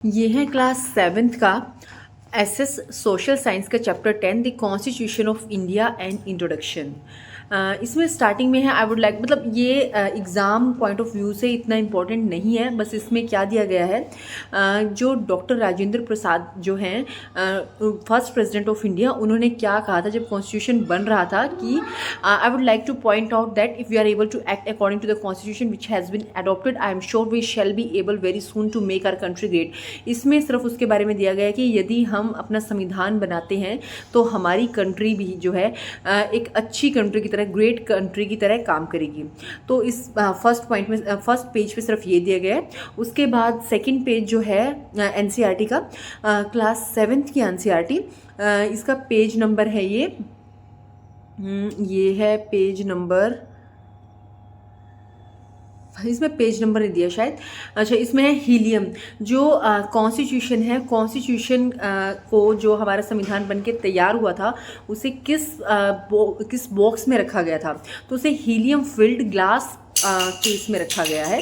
ये है class seventh का एसएस सोशल साइंस का chapter 10 the constitution of India and introduction. इसमें स्टार्टिंग में है आई वुड लाइक मतलब ये एग्ज़ाम पॉइंट ऑफ व्यू से इतना इम्पोर्टेंट नहीं है। बस इसमें क्या दिया गया है, जो डॉक्टर राजेंद्र प्रसाद जो हैं फर्स्ट प्रेसिडेंट ऑफ इंडिया, उन्होंने क्या कहा था जब कॉन्स्टिट्यूशन बन रहा था कि I would like to point out that if we are able to act according to the constitution which has been adopted I am sure we shall be able very soon to make our country great. इसमें सिर्फ उसके बारे में दिया गया है कि यदि हम अपना संविधान बनाते हैं तो हमारी कंट्री भी जो है एक अच्छी कंट्री की तरह, ग्रेट कंट्री की तरह काम करेगी। तो इस फर्स्ट पॉइंट में फर्स्ट पेज पे सिर्फ ये दिया गया है। उसके बाद सेकंड पेज जो है एनसीईआरटी का, क्लास सेवेंथ की एनसीईआरटी, इसका पेज नंबर है ये है पेज नंबर, इसमें पेज नंबर नहीं दिया शायद। अच्छा, इसमें है हीलियम। जो कॉन्स्टिट्यूशन है, कॉन्स्टिट्यूशन को जो हमारा संविधान बन के तैयार हुआ था उसे किस बॉक्स में रखा गया था, तो उसे हीलियम फिल्ड ग्लास केस में रखा गया है।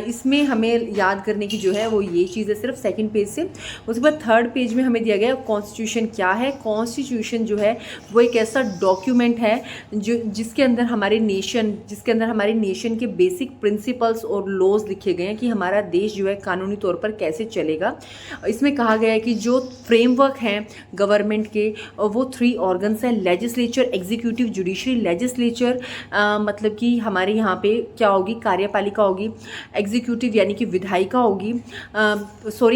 इसमें हमें याद करने की जो है वो ये चीज़ है सिर्फ सेकंड पेज से। उसके बाद थर्ड पेज में हमें दिया गया कॉन्स्टिट्यूशन क्या है। कॉन्स्टिट्यूशन जो है वो एक ऐसा डॉक्यूमेंट है जिसके अंदर हमारे नेशन के बेसिक प्रिंसिपल्स और लॉज लिखे गए हैं कि हमारा देश जो है कानूनी तौर पर कैसे चलेगा। इसमें कहा गया है कि जो फ्रेमवर्क हैं गवर्नमेंट के वो 3 ऑर्गन्स हैं, लेजिस्लेचर, एग्जीक्यूटिव, जुडिशरी। लेजिस्लेचर मतलब कि हमारे यहाँ पे क्या होगी, कार्यपालिका होगी। एग्जीक्यूटिव यानी कि विधायिका होगी,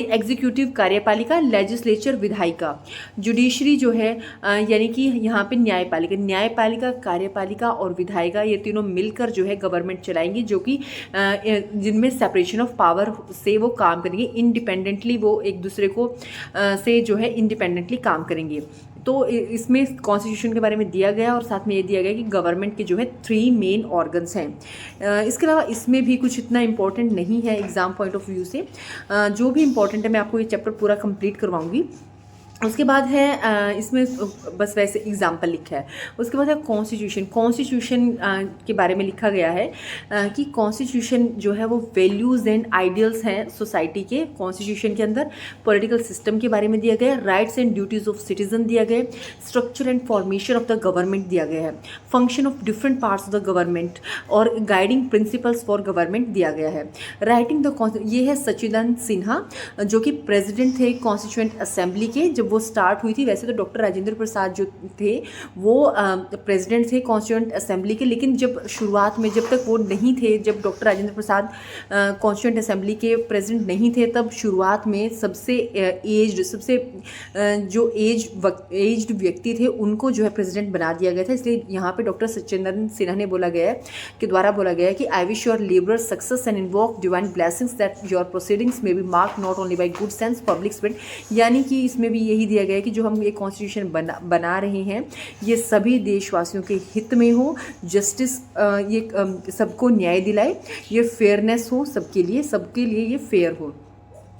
एग्जीक्यूटिव कार्यपालिका, लेजिस्लेचर विधायिका। जुडिशरी जो है यानी कि यहाँ पे न्यायपालिका, कार्यपालिका और विधायिका, ये तीनों मिलकर जो है गवर्नमेंट चलाएंगी, जो कि जिनमें सेपरेशन ऑफ पावर से वो काम करेंगे इंडिपेंडेंटली, वो एक दूसरे को से जो है इंडिपेंडेंटली काम करेंगे। तो इसमें कॉन्स्टिट्यूशन के बारे में दिया गया और साथ में ये दिया गया कि गवर्नमेंट के जो है 3 मेन ऑर्गन्स हैं। इसके अलावा इसमें भी कुछ इतना इंपॉर्टेंट नहीं है एग्जाम पॉइंट ऑफ व्यू से। जो भी इंपॉर्टेंट है मैं आपको ये चैप्टर पूरा कंप्लीट करवाऊंगी। उसके बाद है इसमें बस वैसे एग्जाम्पल लिखा है। उसके बाद है कॉन्स्टिट्यूशन के बारे में लिखा गया है कि कॉन्स्टिट्यूशन जो है वो वैल्यूज़ एंड आइडियल्स हैं सोसाइटी के। कॉन्स्टिट्यूशन के अंदर पॉलिटिकल सिस्टम के बारे में दिया गया है, rights and duties of citizen दिया गया है, structure and formation of the government दिया गया है, function of different parts of the government और गाइडिंग प्रिंसिपल्स फॉर गवर्नमेंट दिया गया है। राइटिंग द ये है सच्चिदानंद सिन्हा जो कि प्रेसिडेंट थे कॉन्स्टिट्यूएंट असेंबली के जब वो स्टार्ट हुई थी। वैसे तो डॉक्टर राजेंद्र प्रसाद जो थे वो प्रेसिडेंट थे कॉन्स्टिट्यूएंट असेंबली के, लेकिन जब शुरुआत में जब तक वो नहीं थे, जब doctor Rajendra Prasad constituent assembly के प्रेसिडेंट नहीं थे, तब शुरुआत में सबसे जो एज्ड व्यक्ति थे उनको जो है प्रेसिडेंट बना दिया गया था। इसलिए यहाँ पे डॉक्टर सच्चिदानंद सिन्हा ने बोला गया है कि I wish your labour success and invoke divine blessings that your proceedings may be mark not only by good sense public spirit. यानी कि इसमें भी यही दिया गया है कि जो हम ये कॉन्स्टिट्यूशन बना रहे हैं ये सभी देशवासियों के हित में हो, जस्टिस ये सबको न्याय दिलाए, ये फेयरनेस हो सबके लिए ये फेयर हो।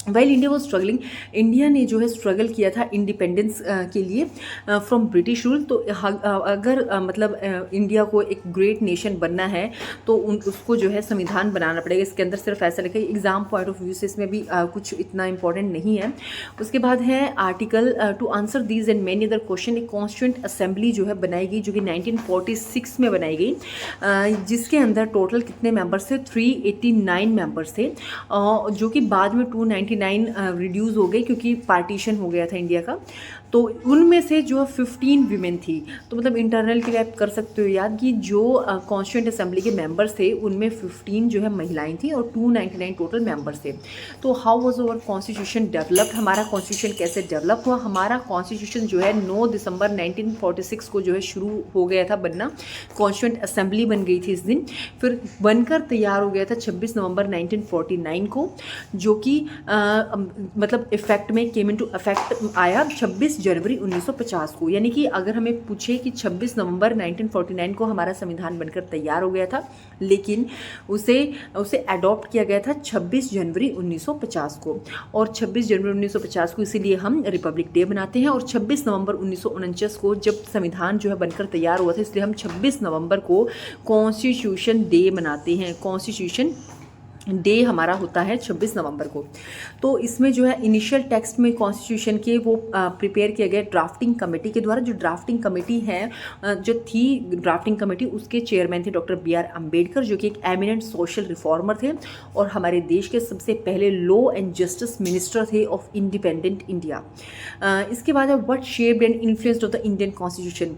While India was struggling, India ने जो है स्ट्रगल किया था इंडिपेंडेंस के लिए फ्रॉम ब्रिटिश रूल। तो अगर मतलब इंडिया को एक ग्रेट नेशन बनना है तो उसको जो है संविधान बनाना पड़ेगा। इसके अंदर सिर्फ ऐसा लिखा है, एग्जाम पॉइंट ऑफ व्यू से इसमें भी कुछ इतना इंपॉर्टेंट नहीं है। उसके बाद है article to answer these and many other question. एक कॉन्स्टिट्यूएंट असेंबली जो है बनाई गई, जो कि 1946 में बनाई गई, जिसके अंदर टोटल कितने मेंबर्स थे, 389 मेंबर्स थे, जो कि बाद में 299 रिड्यूस हो गए क्योंकि पार्टीशन हो गया था इंडिया का। तो उनमें से जो 15 वीमेन थी, तो मतलब इंटरनल के लिए आप कर सकते हो याद कि जो कॉन्स्टिट्यूएंट असेंबली के मेंबर्स थे उनमें 15 जो है महिलाएं थी और 299 टोटल मेंबर्स थे। तो how was our constitution developed, हमारा कॉन्स्टिट्यूशन कैसे डेवलप हुआ। हमारा कॉन्स्टिट्यूशन जो है 9 दिसंबर 1946 को जो है शुरू हो गया था बनना, कॉन्स्टिट्यूएंट असेंबली बन गई थी इस दिन, फिर बनकर तैयार हो गया था 26 नवंबर 1949 को, जो कि मतलब इफेक्ट में केम इनटू इफेक्ट आया 26 जनवरी 1950 को। यानी कि अगर हमें पूछे कि 26 नवंबर 1949 को हमारा संविधान बनकर तैयार हो गया था, लेकिन उसे अडॉप्ट किया गया था 26 जनवरी 1950 को। और 26 जनवरी 1950 को इसीलिए हम रिपब्लिक डे मनाते हैं। और 26 नवंबर 1949 को जब संविधान जो है बनकर तैयार हुआ था, इसलिए हम 26 नवंबर को कॉन्स्टिट्यूशन डे मनाते हैं, कॉन्स्टिट्यूशन डे हमारा होता है 26 नवंबर को। तो इसमें जो है इनिशियल टेक्स्ट में कॉन्स्टिट्यूशन के वो प्रिपेयर किए गए ड्राफ्टिंग कमेटी के द्वारा। जो ड्राफ्टिंग कमेटी है जो थी ड्राफ्टिंग कमेटी, उसके चेयरमैन थे डॉक्टर B.R. अम्बेडकर, जो कि एक एमिनेंट सोशल रिफॉर्मर थे और हमारे देश के सबसे पहले लॉ एंड जस्टिस मिनिस्टर थे ऑफ इंडिपेंडेंट इंडिया। इसके बाद है what shaped and influenced of the Indian constitution.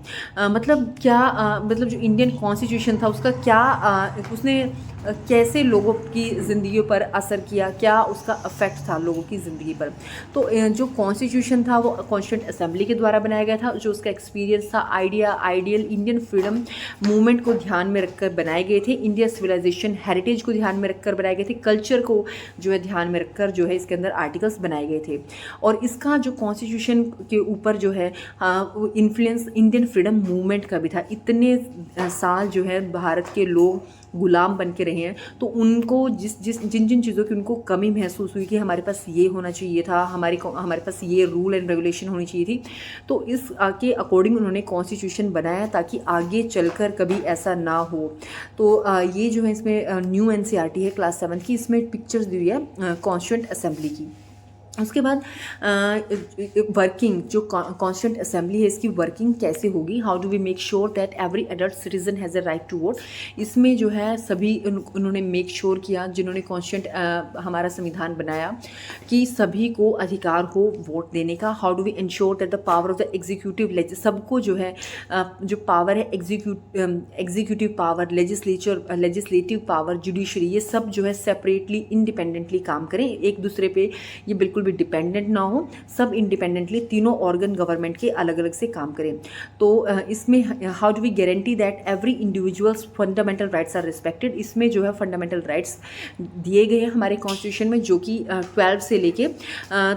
मतलब क्या मतलब जो इंडियन कॉन्स्टिट्यूशन था उसका क्या उसने कैसे लोगों की ज़िंदगी पर असर किया, क्या उसका अफेक्ट था लोगों की ज़िंदगी पर। तो जो कॉन्स्टिट्यूशन था वो कॉन्स्टिट्यूंट असेंबली के द्वारा बनाया गया था। जो उसका एक्सपीरियंस था, आइडियल इंडियन फ्रीडम मूवमेंट को ध्यान में रखकर बनाए गए थे, इंडिया सिविलाइजेशन हेरिटेज को ध्यान में रखकर बनाए गए थे, कल्चर को जो है ध्यान में रखकर जो है इसके अंदर आर्टिकल्स बनाए गए थे। और इसका जो कॉन्स्टिट्यूशन के ऊपर जो है इन्फ्लुएंस इंडियन फ्रीडम मूवमेंट का भी था। इतने साल जो है भारत के लोग गुलाम बन के रहे हैं, तो उनको जिन जिन चीज़ों की उनको कमी महसूस हुई कि हमारे पास ये होना चाहिए था, हमारे पास ये रूल एंड रेगुलेशन होनी चाहिए थी, तो इस के अकॉर्डिंग उन्होंने कॉन्स्टिट्यूशन बनाया ताकि आगे चलकर कभी ऐसा ना हो। तो ये जो है इसमें न्यू NCERT है क्लास 7 की, इसमें पिक्चर्स दी हुई है कॉन्स्टिट्यूंट असेंबली की। उसके बाद वर्किंग जो कॉन्स्टिट्यूंट असेंबली है इसकी वर्किंग कैसे होगी, how do we make sure that every adult citizen has a right to vote. इसमें जो है सभी उन्होंने मेक श्योर किया, जिन्होंने कॉन्स्टिट्यूंट हमारा संविधान बनाया, कि सभी को अधिकार हो वोट देने का। How do we ensure that the power of the executive सबको जो है जो पावर है executive power, legislative power, judiciary, ये सब जो है सेपरेटली इंडिपेंडेंटली काम करें, एक दूसरे पे ये बिल्कुल भी डिपेंडेंट ना हो, सब इंडिपेंडेंटली तीनों ऑर्गन गवर्नमेंट के अलग अलग से काम करें। तो इसमें how do we guarantee that every individual's fundamental rights are respected. इसमें जो है फंडामेंटल राइट्स दिए गए हैं हमारे कॉन्स्टिट्यूशन में, जो कि 12 से लेके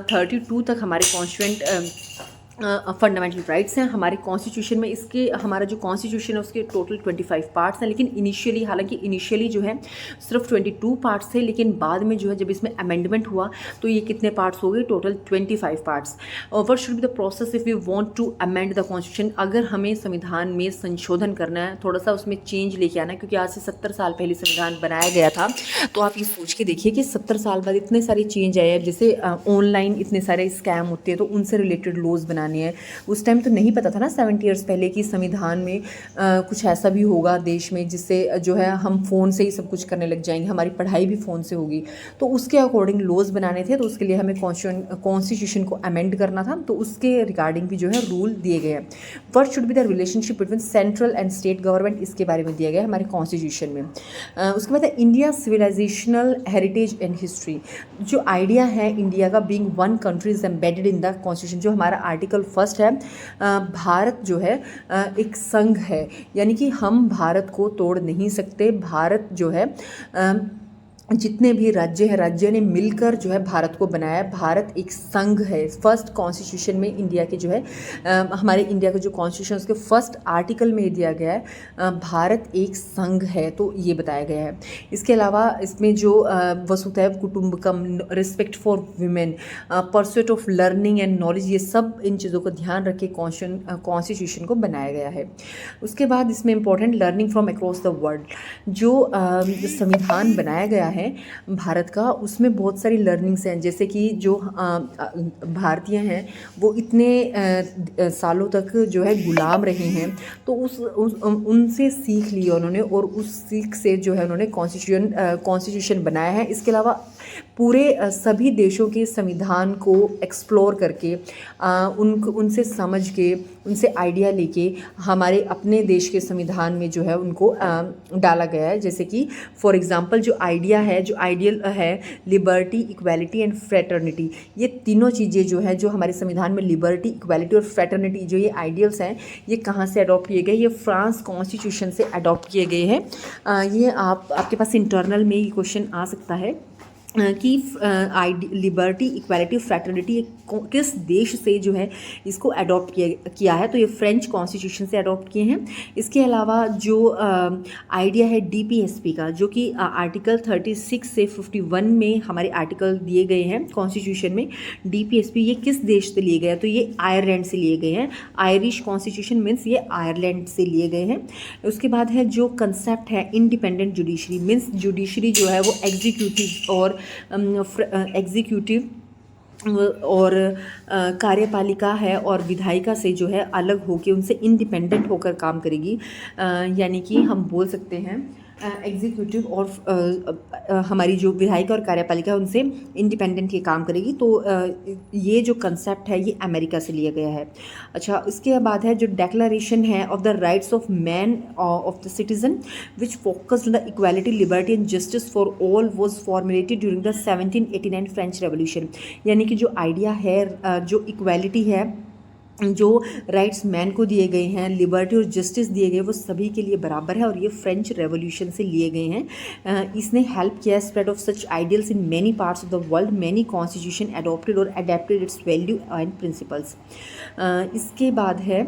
32 तक हमारे कॉन्स्टिट्यूंट फंडामेंटल राइट्स हैं हमारे कॉन्स्टिट्यूशन में। इसके हमारा जो कॉन्स्टिट्यूशन है उसके टोटल 25 पार्ट्स हैं, लेकिन इनिशियली हालांकि इनिशियली जो है सिर्फ 22 पार्ट्स थे, लेकिन बाद में जो है जब इसमें अमेंडमेंट हुआ तो ये कितने पार्ट्स हो गए, total 25 parts. What should be the process if we want to amend the constitution. अगर हमें संविधान में संशोधन करना है, थोड़ा सा उसमें चेंज लेके आना है, क्योंकि आज से 70 साल पहले संविधान बनाया गया था, तो आप ये सोच के देखिए कि 70 साल बाद इतने सारे चेंज आए हैं। जैसे ऑनलाइन इतने सारे स्कैम होते हैं तो उनसे रिलेटेड लॉज बनाने हैं। उस टाइम तो नहीं पता था ना 70 ईयर्स पहले कि संविधान में कुछ ऐसा भी होगा देश में जिससे जो है हम फ़ोन से ही सब कुछ करने लग जाएंगे, हमारी पढ़ाई भी फ़ोन से होगी। तो उसके अकॉर्डिंग लॉज बनाने थे, तो उसके लिए हमें कॉन्स्टिट्यूशन को अमेंड करना था, तो उसके रिगार्डिंग भी जो है रूल दिए गए हैं। What should be the relationship between central and state government, इसके बारे में दिया गया है हमारे कॉन्स्टिट्यूशन में। उसके बाद है India civilisational heritage and history. जो आइडिया है इंडिया का being one country is embedded in the constitution, जो हमारा आर्टिकल 1 है, भारत जो है एक संघ है, यानी कि हम भारत को तोड़ नहीं सकते। भारत जो है जितने भी राज्य हैं, राज्य ने मिलकर जो है भारत को बनाया। भारत एक संघ है। फर्स्ट कॉन्स्टिट्यूशन में इंडिया के जो है हमारे इंडिया का जो कॉन्स्टिट्यूशन उसके फर्स्ट आर्टिकल में दिया गया है भारत एक संघ है, तो ये बताया गया है। इसके अलावा इसमें जो वसुधैव कुटुंबकम, respect for women, pursuit of learning and knowledge, ये सब इन चीज़ों को ध्यान रख के कॉन्स्टिट्यूशन को बनाया गया है। उसके बाद इसमें important learning from across the world. जो संविधान बनाया गया है भारत का, उसमें बहुत सारी लर्निंग्स हैं, जैसे कि जो भारतीय हैं वो इतने सालों तक जो है गुलाम रहे हैं, तो उनसे सीख ली उन्होंने और उस सीख से जो है उन्होंने कॉन्स्टिट्यूशन बनाया है। इसके अलावा पूरे सभी देशों के संविधान को एक्सप्लोर करके उनसे समझ के, उनसे आइडिया लेके हमारे अपने देश के संविधान में जो है उनको डाला गया है। जैसे कि फॉर एग्जांपल जो आइडिया है, जो आइडियल है लिबर्टी, इक्वालिटी एंड फ्रेटर्निटी, ये तीनों चीज़ें जो है जो हमारे संविधान में लिबर्टी, इक्वालिटी और फ्रेटर्निटी, जो ये आइडियल्स हैं, ये कहाँ से अडॉप्ट किए गए? ये फ्रांस कॉन्स्टिट्यूशन से अडॉप्ट किए गए हैं। ये आपके पास इंटरनल में ये क्वेश्चन आ सकता है। कि लिबर्टी इक्वालिटी फ्रैटर्निटी किस देश से जो है इसको अडॉप्ट किया है, तो ये फ्रेंच कॉन्स्टिट्यूशन से अडॉप्ट किए हैं। इसके अलावा जो आइडिया है डीपीएसपी का, जो कि आर्टिकल 36 से 51 में हमारे आर्टिकल दिए गए हैं कॉन्स्टिट्यूशन में, डीपीएसपी ये किस देश से लिए गए हैं, तो ये आयरलैंड से लिए गए हैं। आयरिश कॉन्स्टिट्यूशन मीन्स ये आयरलैंड से लिए गए हैं। उसके बाद है जो कंसेप्ट है इंडिपेंडेंट जुडिशरी, मीन्स जुडिशरी जो है वो एग्जीक्यूटिव और कार्यपालिका है और विधायिका से जो है अलग होकर उनसे इंडिपेंडेंट होकर काम करेगी। यानी कि हम बोल सकते हैं एग्जीक्यूटिव और हमारी जो विधायिका और कार्यपालिका है उनसे इंडिपेंडेंट ये काम करेगी। तो ये जो कंसेप्ट है ये अमेरिका से लिया गया है। अच्छा, इसके बाद है जो डेक्लरेशन है of the rights of man of the citizen which focused on the equality liberty and justice for all was formulated during the 1789 French revolution. यानी कि जो आइडिया है, जो इक्वालिटी है, जो राइट्स मैन को दिए गए हैं, लिबर्टी और जस्टिस दिए गए, वो सभी के लिए बराबर है और ये फ्रेंच रेवोल्यूशन से लिए गए हैं। इसने हेल्प किया spread of such ideals in many parts of the world. Many constitution adopted और adapted its value and principles. इसके बाद है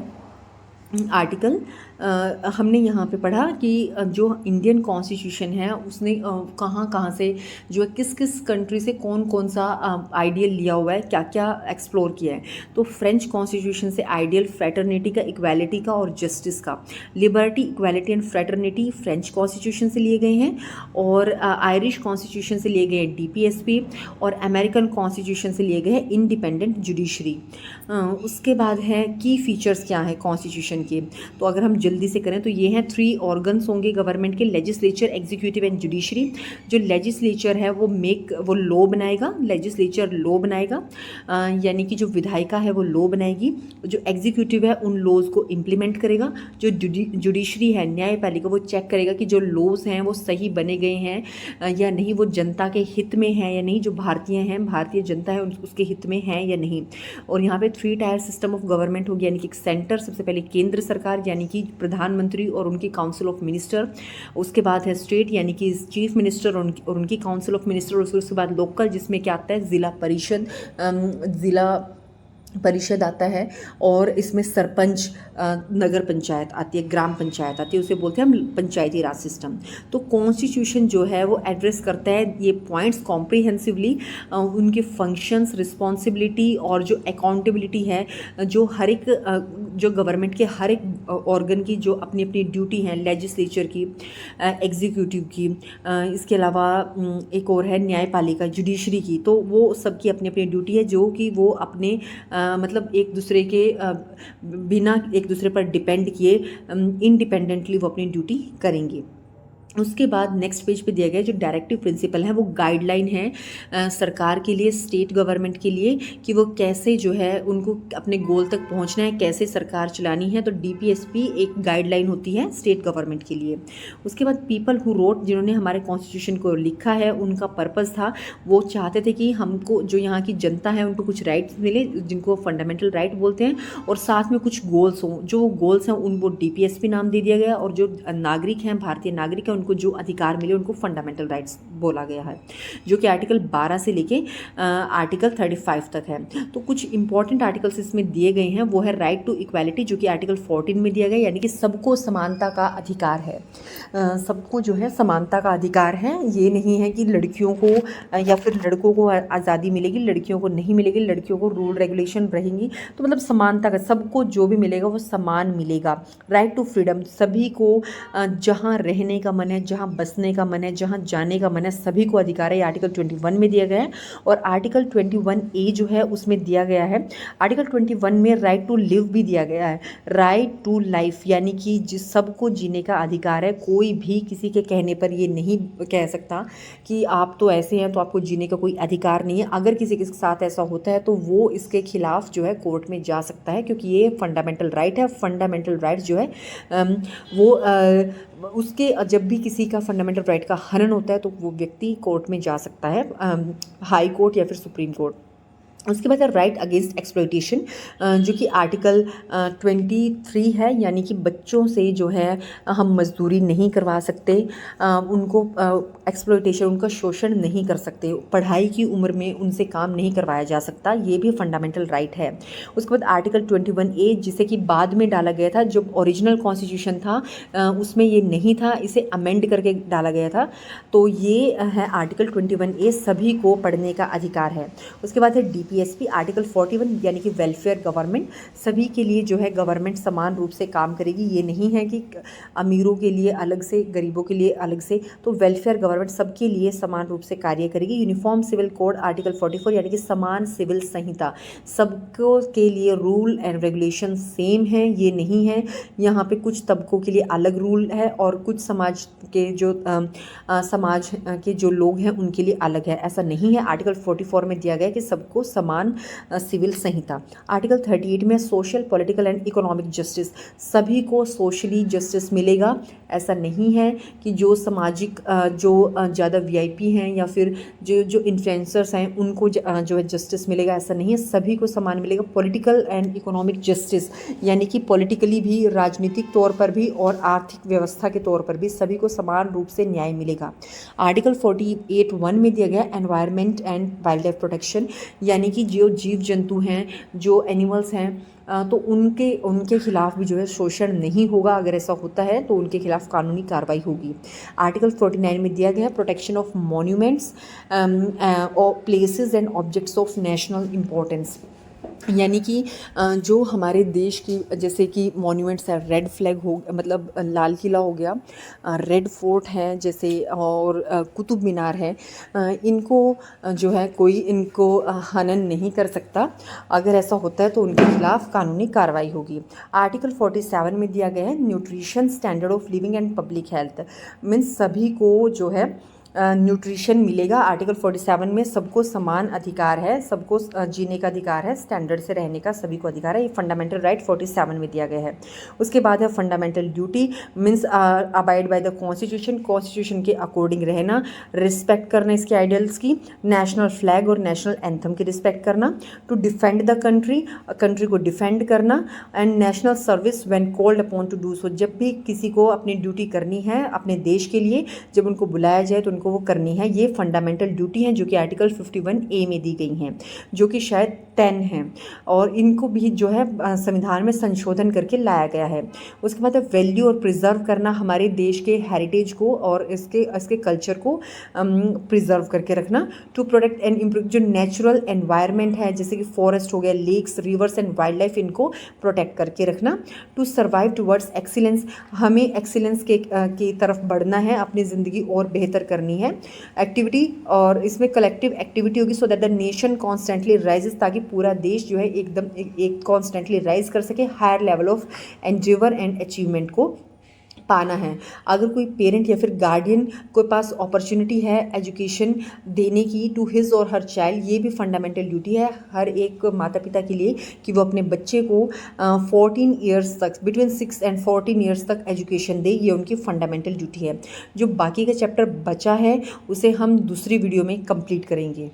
आर्टिकल, हमने यहाँ पे पढ़ा कि जो इंडियन कॉन्स्टिट्यूशन है उसने कहाँ कहाँ से जो है किस किस कंट्री से कौन कौन सा आइडियल लिया हुआ है, क्या क्या एक्सप्लोर किया है। तो फ्रेंच कॉन्स्टिट्यूशन से आइडियल फ्रेटर्निटी का, इक्वालिटी का और जस्टिस का। Liberty, equality and fraternity French constitution से लिए गए हैं और आयरिश कॉन्स्टिट्यूशन से लिए गए हैं डीपीएसपी और अमेरिकन कॉन्स्टिट्यूशन से लिए गए हैं इंडिपेंडेंट जुडिशरी। उसके बाद है की फीचर्स क्या है कॉन्स्टिट्यूशन के, तो अगर हम जल्दी से करें तो ये हैं 3 ऑर्गन्स होंगे गवर्नमेंट के, लेजिस्लेचर, एग्जीक्यूटिव एंड जुडिशरी। जो लेजिस्लेचर है वो लॉ बनाएगा, लेजिस्लेचर लॉ बनाएगा, यानी कि जो विधायिका है वो लॉ बनाएगी। जो एग्जीक्यूटिव है उन लॉज को इम्प्लीमेंट करेगा। जो जुडिशरी है, न्यायपालिका, वो चेक करेगा कि जो लॉज हैं वो सही बने गए हैं या नहीं, वो जनता के हित में है या नहीं, जो भारतीय हैं, भारतीय जनता है उसके हित में है या नहीं। और यहाँ पे 3 टायर सिस्टम ऑफ गवर्नमेंट होगी, यानी कि सेंटर, सबसे पहले केंद्र सरकार यानी कि प्रधानमंत्री और उनकी काउंसिल ऑफ मिनिस्टर। उसके बाद है स्टेट यानी कि चीफ मिनिस्टर और उनकी काउंसिल ऑफ मिनिस्टर। और उसके बाद लोकल, जिसमें क्या आता है, जिला परिषद आता है और इसमें सरपंच, नगर पंचायत आती है, ग्राम पंचायत आती है, उसे बोलते हैं हम पंचायती राज सिस्टम। तो कॉन्स्टिट्यूशन जो है वो एड्रेस करता है ये पॉइंट्स कॉम्प्रिहेंसिवली, उनके फंक्शंस, रिस्पॉन्सिबिलिटी और जो अकाउंटेबिलिटी है, जो हर एक जो गवर्नमेंट के हर एक ऑर्गन की जो अपनी अपनी ड्यूटी हैं, लेजिस्लेचर की, एग्जीक्यूटिव की, इसके अलावा एक और है न्यायपालिका, जुडिशरी की। तो वो सबकी अपनी अपनी ड्यूटी है जो कि वो अपने मतलब एक दूसरे के बिना एक दूसरे पर डिपेंड किए इंडिपेंडेंटली वो अपनी ड्यूटी करेंगे। उसके बाद नेक्स्ट पेज पे दिया गया जो डायरेक्टिव प्रिंसिपल है, वो गाइडलाइन है सरकार के लिए, स्टेट गवर्नमेंट के लिए, कि वो कैसे जो है उनको अपने गोल तक पहुंचना है, कैसे सरकार चलानी है। तो डीपीएसपी एक गाइडलाइन होती है स्टेट गवर्नमेंट के लिए। उसके बाद पीपल हु रोट, जिन्होंने हमारे कॉन्स्टिट्यूशन को लिखा है, उनका पर्पज़ था, वो चाहते थे कि हमको जो यहाँ की जनता है उनको कुछ राइट्स मिले, जिनको फंडामेंटल राइट बोलते हैं, और साथ में कुछ गोल्स हों। जो गोल्स हैं उनको डीपीएसपी नाम दे दिया गया, और जो नागरिक हैं, भारतीय नागरिक हैं, उनको जो अधिकार मिले उनको फंडामेंटल राइट्स बोला गया है, जो कि आर्टिकल 12 से लेके आर्टिकल 35 तक है। तो कुछ इंपॉर्टेंट आर्टिकल्स इसमें दिए गए हैं, वो है राइट टू इक्वालिटी, जो कि आर्टिकल 14 में दिया गया, यानी कि सबको समानता का अधिकार है। सबको जो है समानता का अधिकार है। ये नहीं है कि लड़कियों को या फिर लड़कों को आज़ादी मिलेगी, लड़कियों को नहीं मिलेगी, लड़कियों को रूल रेगुलेशन रहेंगी। तो मतलब समानता का, सबको जो भी मिलेगा वो समान मिलेगा। राइट टू फ्रीडम, सभी को जहाँ रहने का मन है, जहाँ बसने का मन है, जहाँ जाने का मन है, सभी को अधिकार है। ये आर्टिकल 21 में दिया गया है। और आर्टिकल 21A जो है उसमें दिया गया है, आर्टिकल 21 में राइट टू लिव भी दिया गया है, राइट टू लाइफ, यानी कि जिस सबको जीने का अधिकार है। कोई भी किसी के कहने पर ये नहीं कह सकता कि आप तो ऐसे हैं तो आपको जीने का कोई अधिकार नहीं है। अगर किसी के साथ ऐसा होता है तो वो इसके खिलाफ जो है कोर्ट में जा सकता है, क्योंकि ये फंडामेंटल राइट है। फंडामेंटल राइट जो है वो उसके जब भी किसी का फंडामेंटल राइट का हनन होता है तो वो व्यक्ति कोर्ट में जा सकता है, हाई कोर्ट या फिर सुप्रीम कोर्ट। उसके बाद है राइट अगेंस्ट एक्सप्लॉइटेशन, जो कि आर्टिकल 23 है, यानी कि बच्चों से जो है हम मजदूरी नहीं करवा सकते, उनको एक्सप्लॉइटेशन, उनका शोषण नहीं कर सकते, पढ़ाई की उम्र में उनसे काम नहीं करवाया जा सकता, ये भी फंडामेंटल राइट है। उसके बाद आर्टिकल 21A, जिसे कि बाद में डाला गया था, जो ओरिजिनल कॉन्स्टिट्यूशन था उसमें ये नहीं था, इसे अमेंड करके डाला गया था। तो ये है आर्टिकल 21A, सभी को पढ़ने का अधिकार है। उसके बाद है DPSP आर्टिकल 41, यानी कि वेलफेयर गवर्नमेंट, सभी के लिए जो है गवर्नमेंट समान रूप से काम करेगी। ये नहीं है कि अमीरों के लिए अलग से, गरीबों के लिए अलग से, तो वेलफेयर गवर्नमेंट सबके लिए समान रूप से कार्य करेगी। यूनिफॉर्म सिविल कोड आर्टिकल 44, यानी कि समान सिविल संहिता, सबको के लिए रूल एंड रेगुलेशन सेम है। ये नहीं है यहाँ पे कुछ तबकों के लिए अलग रूल है और कुछ समाज के जो समाज के जो लोग हैं उनके लिए अलग है, ऐसा नहीं है। आर्टिकल 44 में दिया गया कि सबको समान सिविल संहिता। आर्टिकल 38 में social, political and economic justice, सभी को सोशली जस्टिस मिलेगा। ऐसा नहीं है कि जो सामाजिक जो ज़्यादा VIP हैं या फिर जो इन्फ्लुएंसर्स हैं उनको जो है जस्टिस मिलेगा, ऐसा नहीं है, सभी को समान मिलेगा। पॉलिटिकल एंड इकोनॉमिक जस्टिस, यानी कि पॉलिटिकली भी, राजनीतिक तौर पर भी और आर्थिक व्यवस्था के तौर पर भी सभी को समान रूप से न्याय मिलेगा। आर्टिकल 48(1) में दिया गया environment and wild life protection, यानी कि जो जीव जंतु हैं, जो एनिमल्स हैं, तो उनके खिलाफ भी जो है शोषण नहीं होगा। अगर ऐसा होता है तो उनके खिलाफ कानूनी कार्रवाई होगी। आर्टिकल 49 में दिया गया प्रोटेक्शन ऑफ मॉन्यूमेंट्स और places and objects of national importance, यानी कि जो हमारे देश की जैसे कि मॉन्यूमेंट्स है, रेड फ्लैग हो, मतलब लाल किला हो गया, रेड फोर्ट है जैसे, और कुतुब मीनार है, इनको जो है कोई इनको हनन नहीं कर सकता। अगर ऐसा होता है तो उनके खिलाफ कानूनी कार्रवाई होगी। आर्टिकल 47 में दिया गया है nutrition standard of living and public health, means सभी को जो है न्यूट्रिशन मिलेगा। आर्टिकल 47 में सबको समान अधिकार है, सबको जीने का अधिकार है, स्टैंडर्ड से रहने का सभी को अधिकार है। ये फंडामेंटल राइट 47 में दिया गया है। उसके बाद है fundamental duty, means abide by the constitution, constitution के अकॉर्डिंग रहना, रिस्पेक्ट करना इसके आइडियल्स की, नेशनल फ्लैग और नेशनल एंथम की रिस्पेक्ट करना, to defend the country, country को डिफेंड करना, and national service when called upon to do so, जब भी किसी को अपनी ड्यूटी करनी है अपने देश के लिए, जब उनको बुलाया जाए तो उनको वो करनी है। ये फंडामेंटल ड्यूटी हैं जो कि आर्टिकल 51A में दी गई हैं, जो कि शायद 10 हैं, और इनको भी जो है संविधान में संशोधन करके लाया गया है। उसके बाद वैल्यू और प्रिजर्व करना, हमारे देश के हेरिटेज को और इसके कल्चर को प्रिजर्व करके रखना। टू प्रोटेक्ट एंड इम्प्रूव, जो नेचुरल एनवायरनमेंट है जैसे कि फॉरेस्ट हो गया, lakes, rivers and wild life, इनको प्रोटेक्ट करके रखना। टू सर्वाइव टुवर्ड्स एक्सीलेंस, हमें एक्सीलेंस की तरफ बढ़ना है, अपनी ज़िंदगी और बेहतर करनी है। एक्टिविटी, और इसमें कलेक्टिव एक्टिविटी होगी, so that the nation constantly rises, ताकि पूरा देश जो है एकदम एक कॉन्स्टेंटली राइज कर सके, higher level of endeavour and achievement को पाना है। अगर कोई पेरेंट या फिर गार्डियन के पास अपॉर्चुनिटी है एजुकेशन देने की टू हिज और हर चाइल्ड, ये भी फंडामेंटल ड्यूटी है हर एक माता पिता के लिए कि वो अपने बच्चे को 14 ईयर्स तक, बिटवीन 6 and 14 ईयर्स तक एजुकेशन दे। ये उनकी फंडामेंटल ड्यूटी है। जो बाकी का चैप्टर बचा है उसे हम दूसरी वीडियो में कंप्लीट करेंगे।